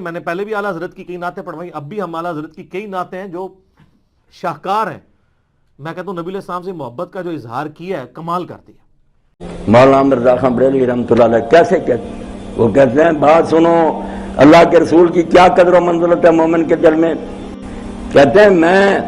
میں نے پہلے بھی اعلیٰ حضرت کی کئی نعتیں پڑھوائی، اب بھی ہم اعلیٰ حضرت کی کئی نعتیں ہیں جو شاہکار ہیں. میں کہتا ہوں نبی علیہ السلام سے محبت کا جو اظہار کیا ہے کمال کر دیا. مولانا مرزا خان بریلوی رحمۃ اللہ علیہ کیسے کہتے وہ کہتے ہیں بات سنو اللہ کے رسول کی کیا قدر و منزلت ہے مومن کے دل میں. کہتے ہیں میں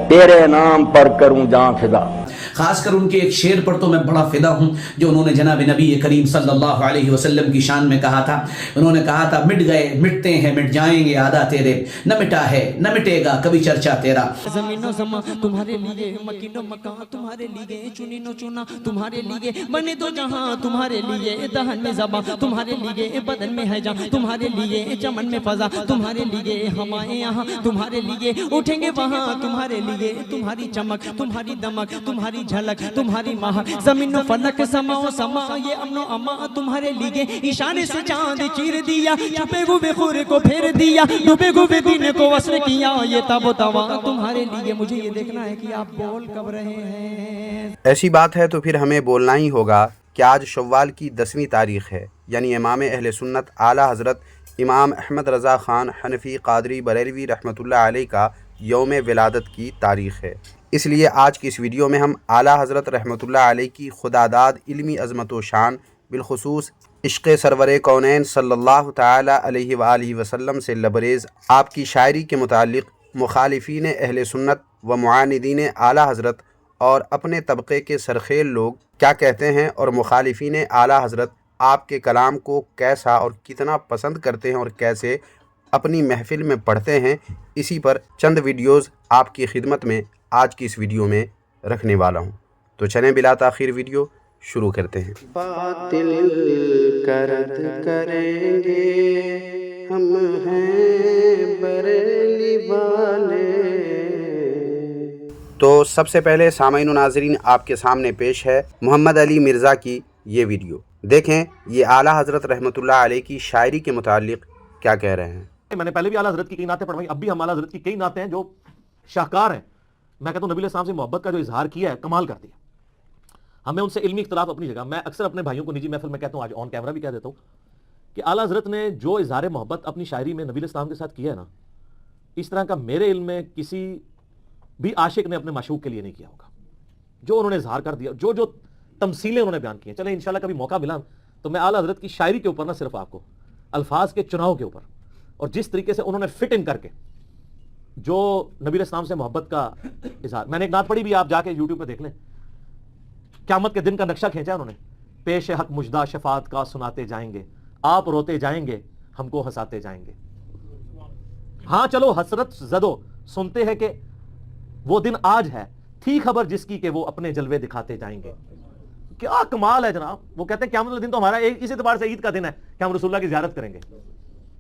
تیرے نام پر کروں جان فدا. خاص کر ان کے ایک شعر پر تو میں بڑا فدا ہوں جو انہوں نے جناب نبی کریم صلی اللہ علیہ وسلم کی شان میں کہا تھا. انہوں نے کہا تھا مٹ گئے مٹتے ہیں مٹ جائیں گے آدھا تیرے، نہ مٹا ہے نہ مٹے گا کبھی چرچا تیرا. زمین و زمان تمہارے لیے، مکین و مکان تمہارے لیے، چنین و چنا تمہارے لیے، بنے تو جہاں تمہارے لیے، دہن میں زباں تمہارے لیے، بدن میں ہے جان تمہارے لیے، چمن میں فضا تمہارے لیے، ہمائیں یہاں تمہارے لیے، اٹھیں گے وہاں تمہارے لیے. تمہاری چمک تمہاری دمک تمہاری جھلک تمہاری مہک، زمین و فلک سما و سما یہ امن و اما تمہارے لیے. اشارے سے چاند چیر دیا، چھپے ہوئے خور کو پھیر دیا، ڈوبے ہوئے دن کو وصل کیا، یہ تاب و توا تمہارے لیے. مجھے یہ دیکھنا ہے کہ آپ بول کب رہے ہیں. ایسی بات ہے تو پھر ہمیں بولنا ہی ہوگا کہ آج شوال کی 10ویں تاریخ ہے، یعنی امام اہل سنت اعلیٰ حضرت امام احمد رضا خان حنفی قادری بریلوی رحمۃ اللہ علیہ کا یوم ولادت کی تاریخ ہے. اس لیے آج کی اس ویڈیو میں ہم اعلیٰ حضرت رحمۃ اللہ علیہ کی خداداد علمی عظمت و شان، بالخصوص عشق سرور کونین صلی اللہ تعالی علیہ وآلہ وسلم سے لبریز آپ کی شاعری کے متعلق مخالفین اہل سنت و معاندین اعلیٰ حضرت اور اپنے طبقے کے سرخیل لوگ کیا کہتے ہیں، اور مخالفین اعلیٰ حضرت آپ کے کلام کو کیسا اور کتنا پسند کرتے ہیں اور کیسے اپنی محفل میں پڑھتے ہیں. اسی پر چند ویڈیوز آپ کی خدمت میں آج کی اس ویڈیو میں رکھنے والا ہوں. تو چلیں بلا تاخیر ویڈیو شروع کرتے ہیں. باطل کرد کریں گے ہم ہیں بریلی والے. تو سب سے پہلے سامعین و ناظرین آپ کے سامنے پیش ہے محمد علی مرزا کی یہ ویڈیو. دیکھیں یہ اعلیٰ حضرت رحمۃ اللہ علیہ کی شاعری کے متعلق کیا کہہ رہے ہیں. میں نے پہلے بھی اعلیٰ حضرت کی کئی نعتیں پڑھوائی، اب بھی ہم اعلیٰ حضرت کی کئی نعتیں ہیں جو شاہکار ہیں. میں کہتا ہوں نبی علیہ السلام سے محبت کا جو اظہار کیا ہے کمال کر دیا. ہمیں ان سے علمی اختلاف اپنی جگہ. میں اکثر اپنے بھائیوں کو نجی محفل میں کہتا ہوں، آج آن کیمرہ بھی کہہ دیتا ہوں کہ اعلیٰ حضرت نے جو اظہار محبت اپنی شاعری میں نبی علیہ السلام کے ساتھ کیا ہے نا، اس طرح کا میرے علم میں کسی بھی عاشق نے اپنے معشوق کے لیے نہیں کیا ہوگا. جو انہوں نے اظہار کر دیا، جو تمثیلیں انہوں نے بیان کی ہیں. چلیں انشاءاللہ کبھی موقع ملا تو میں اعلیٰ حضرت کی شاعری کے اوپر نہ صرف آپ کو الفاظ کے چناؤ کے اوپر اور جس طریقے سے انہوں نے فٹ ان کر کے جو نبی علیہ السلام سے محبت کا اظہار. میں نے ایک نعت پڑھی بھی، آپ جا کے یوٹیوب پہ دیکھ لیں. قیامت کے دن کا نقشہ کھینچا انہوں نے. پیش حق مجدہ شفاعت کا سناتے جائیں گے، آپ روتے جائیں گے ہم کو ہنساتے جائیں گے. ہاں چلو حسرت زدو سنتے ہیں کہ وہ دن آج ہے، تھی خبر جس کی کہ وہ اپنے جلوے دکھاتے جائیں گے. کیا کمال ہے جناب. وہ کہتے ہیں قیامت کا دن تو ہمارا اس اعتبار سے عید کا دن ہے کہ ہم رسول اللہ کی زیارت کریں گے،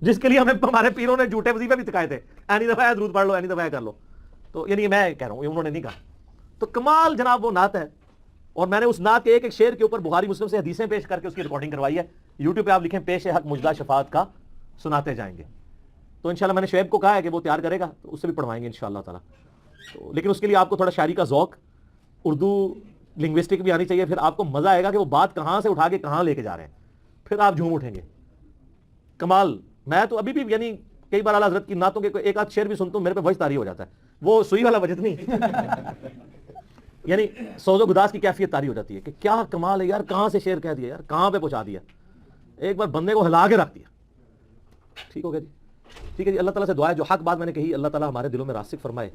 جس کے لیے ہمیں ہمارے پیروں نے جھوٹے وظیفے بھی سکھائے تھے. اینی دفعہ درود پڑھ لو، اینی دفعہ کر لو. تو یعنی میں کہہ رہا ہوں انہوں نے نہیں کہا. تو کمال جناب وہ نعت ہے. اور میں نے اس نعت کے ایک شعر کے اوپر بخاری مسلم سے حدیثیں پیش کر کے اس کی ریکارڈنگ کروائی ہے. یوٹیوب پہ آپ لکھیں پیش حق مجدہ شفاعت کا سناتے جائیں گے. تو انشاءاللہ میں نے شعیب کو کہا ہے کہ وہ تیار کرے گا تو اس سے بھی پڑھوائیں گے انشاءاللہ تعالیٰ. تو لیکن اس کے لیے آپ کو تھوڑا شاعری کا ذوق، اردو لنگوسٹک بھی آنی چاہیے. پھر آپ کو مزہ آئے گا کہ وہ بات کہاں سے اٹھا کے کہاں لے کے جا رہے ہیں. پھر آپ جھوم اٹھیں گے. کمال. میں تو ابھی بھی یعنی کئی بار اعلیٰ حضرت کی نعتوں کے ایک آدھ شعر بھی سنتا ہوں، میرے پہ وجد طاری ہو جاتا ہے. وہ سوئی والا وجد نہیں یعنی سوز و گداز کی کیفیت طاری ہو جاتی ہے کہ کیا کمال ہے یار، کہاں سے شعر کہہ دیا یار، کہاں پہ پہنچا دیا. ایک بار بندے کو ہلا کے رکھ دیا. ٹھیک ہو گیا جی، ٹھیک ہے جی. اللہ تعالیٰ سے دعا ہے جو حق بات میں نے کہی اللہ تعالیٰ ہمارے دلوں میں راسخ فرمائے.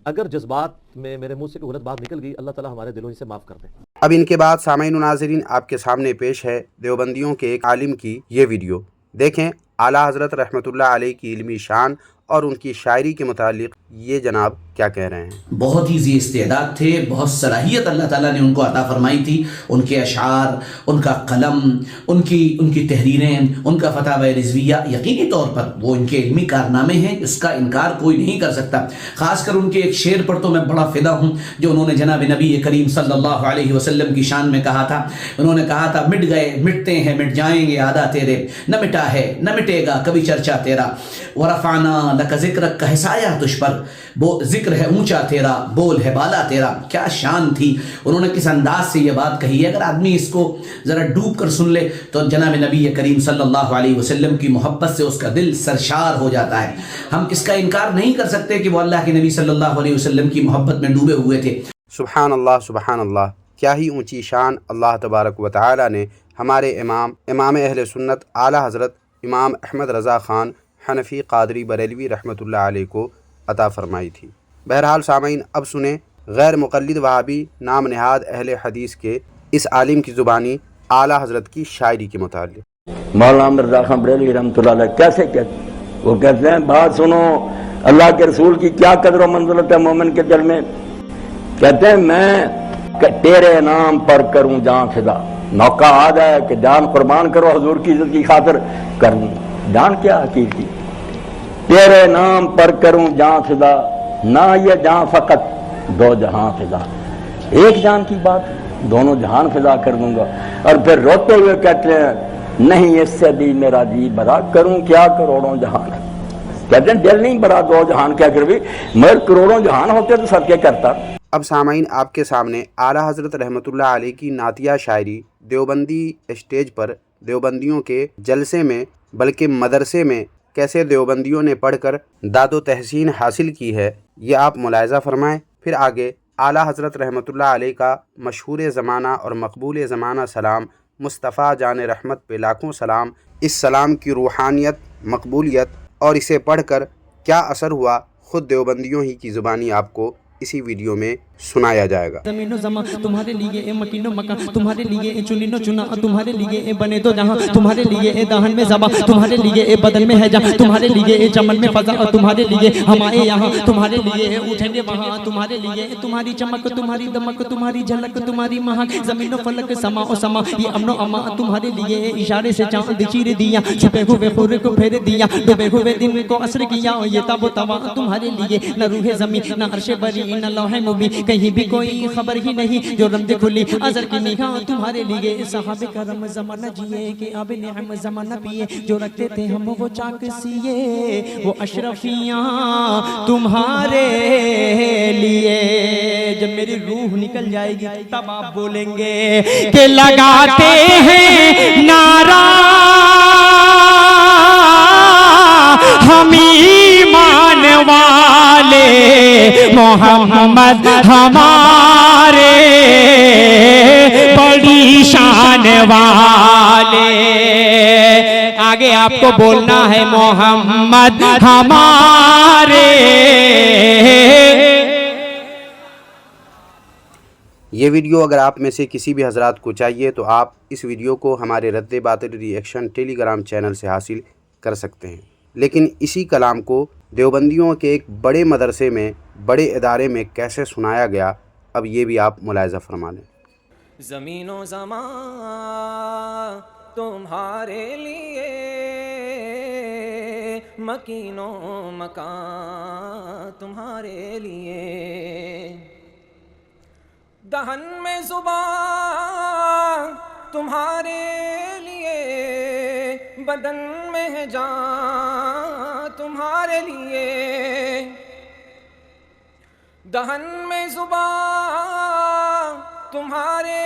اگر جذبات میں میرے منہ سے کوئی غلط بات نکل گئی اللہ تعالیٰ ہمارے دلوں سے معاف کر دے. اب ان کے بعد سامعین و ناظرین آپ کے سامنے پیش ہے دیوبندیوں کے ایک عالم کی یہ ویڈیو. دیکھیں اعلیٰ حضرت رحمۃ اللہ علیہ کی علمی شان اور ان کی شاعری کے متعلق یہ جناب کیا کہہ رہے ہیں. بہت ہی ذی استعداد تھے، بہت صلاحیت اللہ تعالیٰ نے ان کو عطا فرمائی تھی. ان کے اشعار، ان کا قلم، ان کی تحریریں، ان کا فتاوی رضویہ، یقینی طور پر وہ ان کے علمی کارنامے ہیں، اس کا انکار کوئی نہیں کر سکتا. خاص کر ان کے ایک شعر پر تو میں بڑا فدا ہوں جو انہوں نے جناب نبی کریم صلی اللہ علیہ وسلم کی شان میں کہا تھا. انہوں نے کہا تھا مٹ گئے مٹتے ہیں مٹ جائیں گے آدھا تیرے، نہ مٹا ہے نہ مٹے گا کبھی چرچا تیرا. ورفعنا اللہ کا ذکر کہسایا تجھ پر، وہ ذکر ہے اونچا تیرا، بول ہے بالا تیرا. کیا شان تھی. انہوں نے کس انداز سے یہ بات کہی ہے. اگر آدمی اس کو ذرا ڈوب کر سن لے تو جناب نبی کریم صلی اللہ علیہ وسلم کی محبت سے اس کا دل سرشار ہو جاتا ہے. ہم اس کا انکار نہیں کر سکتے کہ وہ اللہ کے نبی صلی اللہ علیہ وسلم کی محبت میں ڈوبے ہوئے تھے. سبحان اللہ سبحان اللہ. کیا ہی اونچی شان اللہ تبارک و تعالی نے ہمارے امام اہل سنت اعلیٰ حضرت امام احمد رضا خان حنفی قادری بریلوی رحمۃ اللہ علیہ کو عطا فرمائی تھی. بہرحال سامعین، اب سنیں غیر مقلد وہابی نام نہاد اہل حدیث کے اس عالم کی زبانی اعلیٰ حضرت کی شاعری کے متعلق. مولانا رضا خان بریلوی رحمۃ اللہ علیہ کیسے کہتے، وہ کہتے ہیں بات سنو اللہ کے رسول کی کیا قدر و منزلت ہے مومن کے دل میں. کہتے ہیں میں تیرے نام پر کروں جان فدا. موقع آ جائے کہ جان قربان کرو حضور کی عزت کی خاطر، کر دوں. جان کیا حقیق کی، تیرے نام پر کروں جان فدا، نہ یہ جان فقط دو جہاں فدا. ایک جان کی بات دونوں جہان فدا کر دوں گا. اور پھر روتے ہوئے کہتے ہیں نہیں اس سے بھی میرا جی برا، کروں کیا کروڑوں جہان. کہتے ہیں دل نہیں برا دو جہان کیا کر بھی، مگر کروڑوں جہان ہوتے تو سب کے کرتا. اب سامعین، آپ کے سامنے اعلیٰ حضرت رحمۃ اللہ علیہ کی نعتیہ شاعری دیوبندی اسٹیج پر دیوبندیوں کے جلسے میں بلکہ مدرسے میں کیسے دیوبندیوں نے پڑھ کر داد و تحسین حاصل کی ہے، یہ آپ ملاحظہ فرمائیں. پھر آگے اعلیٰ حضرت رحمۃ اللہ علیہ کا مشہور زمانہ اور مقبول زمانہ سلام مصطفیٰ جان رحمت پہ لاکھوں سلام. اس سلام کی روحانیت، مقبولیت اور اسے پڑھ کر کیا اثر ہوا، خود دیوبندیوں ہی کی زبانی آپ کو اسی ویڈیو میں سنایا جائے گا. زمین و زمان تمہارے لیے، مکین و مکان تمہارے لیے، چنین و چنا تمہارے لیے، بنے تو جہاں تمہارے لیے، دہن میں زباں تمہارے لیے، بدن میں ہے جہاں تمہارے لیے، چمن میں فضا تمہارے لیے، ہم آئے یہاں تمہارے لیے، اٹھیں گے وہاں تمہارے لیے. تمہاری چمک، تمہاری دمک، تمہاری جھلک، تمہاری مہک، زمین و فلک، سما و سما، یہ امن و امان تمہارے لیے. اشارے سے چاند چیر دیا، چھپے ہوئے خور کو پھیر دیا، ڈوبے ہوئے دن کو عصر کیا. یہ تاب و توا تمہارے لیے، نہ روح زمین نہ عرش بری نہ لوح مبین، کہیں بھی کوئی خبر ہی نہیں. جو رمز کھلی ازر کی نگاہ تمہارے لیے. صحابہ کرم زمانہ جیے کہ آب نعم زمانہ پیے، جو رکھتے تھے ہم وہ چاک سیے، وہ اشرفیاں تمہارے لیے. جب میری روح نکل جائے گی تب آپ بولیں گے کہ لگاتے ہیں نعرہ ہم ایمان والے، محمد ہمارے بڑی شان والے. آگے آپ کو بولنا ہے محمد ہمارے. یہ ویڈیو اگر آپ میں سے کسی بھی حضرات کو چاہیے تو آپ اس ویڈیو کو ہمارے رد باطل ری ایکشن ٹیلی گرام چینل سے حاصل کر سکتے ہیں. لیکن اسی کلام کو دیوبندیوں کے ایک بڑے مدرسے میں، بڑے ادارے میں کیسے سنایا گیا، اب یہ بھی آپ ملاحظہ فرما لیں. زمین و زمان تمہارے لیے، مکین و مکان تمہارے لیے، دہن میں زبان تمہارے لیے، بدن میں ہے جان تمہارے لیے. دہن میں زبان تمہارے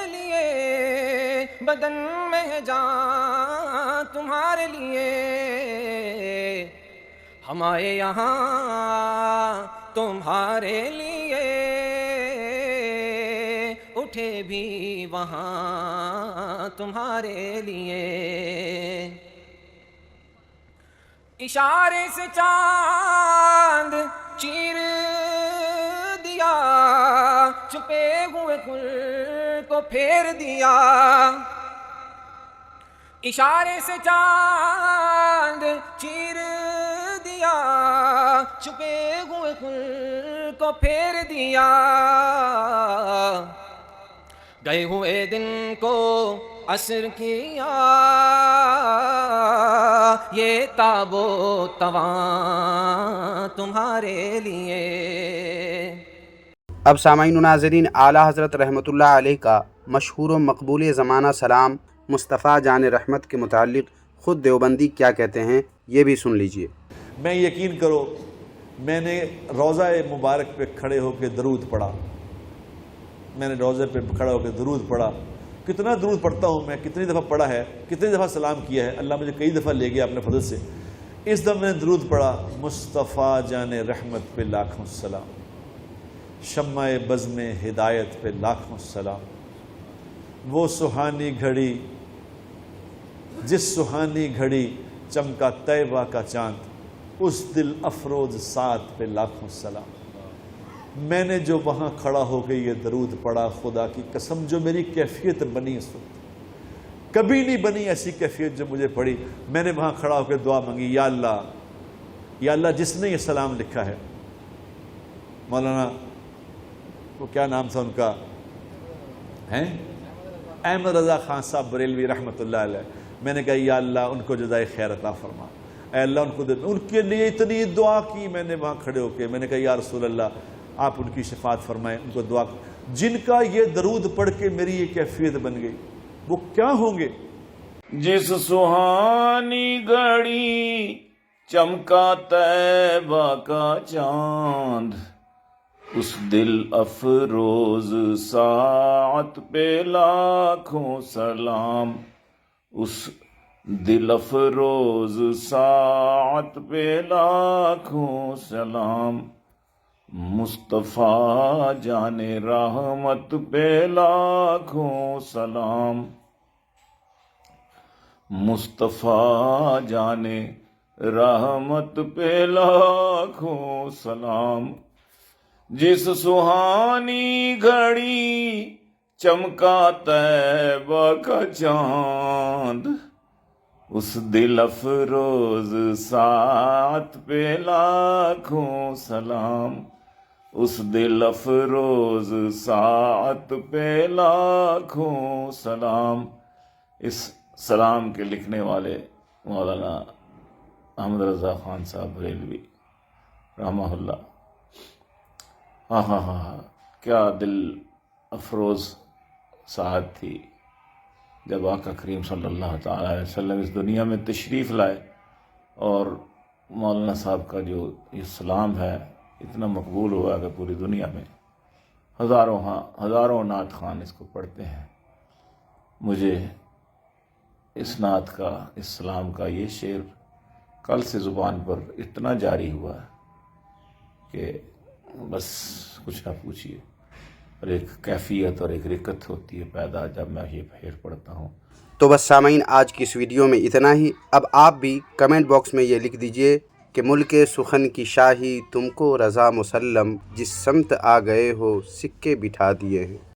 لیے، بدن میں ہے جان تمہارے لیے. ہم آئے یہاں تمہارے لیے، اٹھے بھی وہاں تمہارے لیے. اشارے سے چاند چیر دیا، چھپے ہوئے کل کو پھیر دیا. اشارے سے چاند چیر دیا، چھپے ہوئے کل کو پھیر دیا. گئے ہوئے دن کو عصر کیا، یہ تاب و تواں تمہارے لیے. اب سامعین و ناظرین، اعلیٰ حضرت رحمۃ اللہ علیہ کا مشہور و مقبول زمانہ سلام مصطفیٰ جان رحمت کے متعلق خود دیوبندی کیا کہتے ہیں، یہ بھی سن لیجئے. میں یقین کرو میں نے روضہ مبارک پہ کھڑے ہو کے درود پڑھا، میں نے روضے پہ کھڑا ہو کے درود پڑھا. کتنا درود پڑھتا ہوں میں، کتنی دفعہ پڑھا ہے، کتنی دفعہ سلام کیا ہے، اللہ مجھے کئی دفعہ لے گیا اپنے فضل سے. اس دفعہ میں نے درود پڑھا، مصطفیٰ جان رحمت پہ لاکھوں سلام، شمع بزم ہدایت پہ لاکھوں سلام. وہ سہانی گھڑی جس سہانی گھڑی چمکا طیبہ کا چاند، اس دل افروز ساتھ پہ لاکھوں سلام. میں نے جو وہاں کھڑا ہو کے یہ درود پڑھا، خدا کی قسم جو میری کیفیت بنی اس وقت کبھی نہیں بنی ایسی کیفیت جو مجھے پڑی. میں نے وہاں کھڑا ہو کے دعا مانگی، یا اللہ جس نے یہ سلام لکھا ہے، مولانا وہ کیا نام تھا ان کا، ہیں احمد رضا خان صاحب بریلوی رحمۃ اللہ علیہ. میں نے کہا یا اللہ ان کو جزائے خیر عطا فرما، اے اللہ ان کو دے. ان کے لیے اتنی دعا کی میں نے وہاں کھڑے ہو کے. میں نے کہا یا رسول اللہ آپ ان کی شفاعت فرمائیں، ان کو دعا. جن کا یہ درود پڑھ کے میری یہ کیفیت بن گئی وہ کیا ہوں گے؟ جس سہانی گھڑی چمکا طیبہ کا چاند، اس دل افروز ساعت پہ لاکھوں سلام. اس دل افروز ساعت پہ لاکھوں سلام. مصطفیٰ جان رحمت پہ لاکھوں سلام. مصطفیٰ جان رحمت پہ لاکھوں سلام. جس سہانی گھڑی چمکا طیبہ کا چاند، اس دل افروز ساعت پہ لاکھوں سلام. اس دل افروز ساعت پہ لاکھوں سلام. اس سلام کے لکھنے والے مولانا احمد رضا خان صاحب بریلوی رحمہ اللہ. ہاں کیا دل افروز ساعت تھی جب آقا کریم صلی اللہ تعالی علیہ وسلم اس دنیا میں تشریف لائے، اور مولانا صاحب کا جو یہ سلام ہے اتنا مقبول ہوا کہ پوری دنیا میں ہزاروں نعت خوان اس کو پڑھتے ہیں. مجھے اس نعت کا، اس سلام کا یہ شعر کل سے زبان پر اتنا جاری ہوا کہ بس کچھ نہ پوچھیے. اور ایک کیفیت اور ایک رکت ہوتی ہے پیدا جب میں یہ شعر پڑھتا ہوں. تو بس سامعین آج کی اس ویڈیو میں اتنا ہی. اب آپ بھی کمنٹ باکس میں یہ لکھ دیجئے کہ ملک سخن کی شاہی تم کو رضا مسلم، جس سمت آ گئے ہو سکے بٹھا دیے ہیں.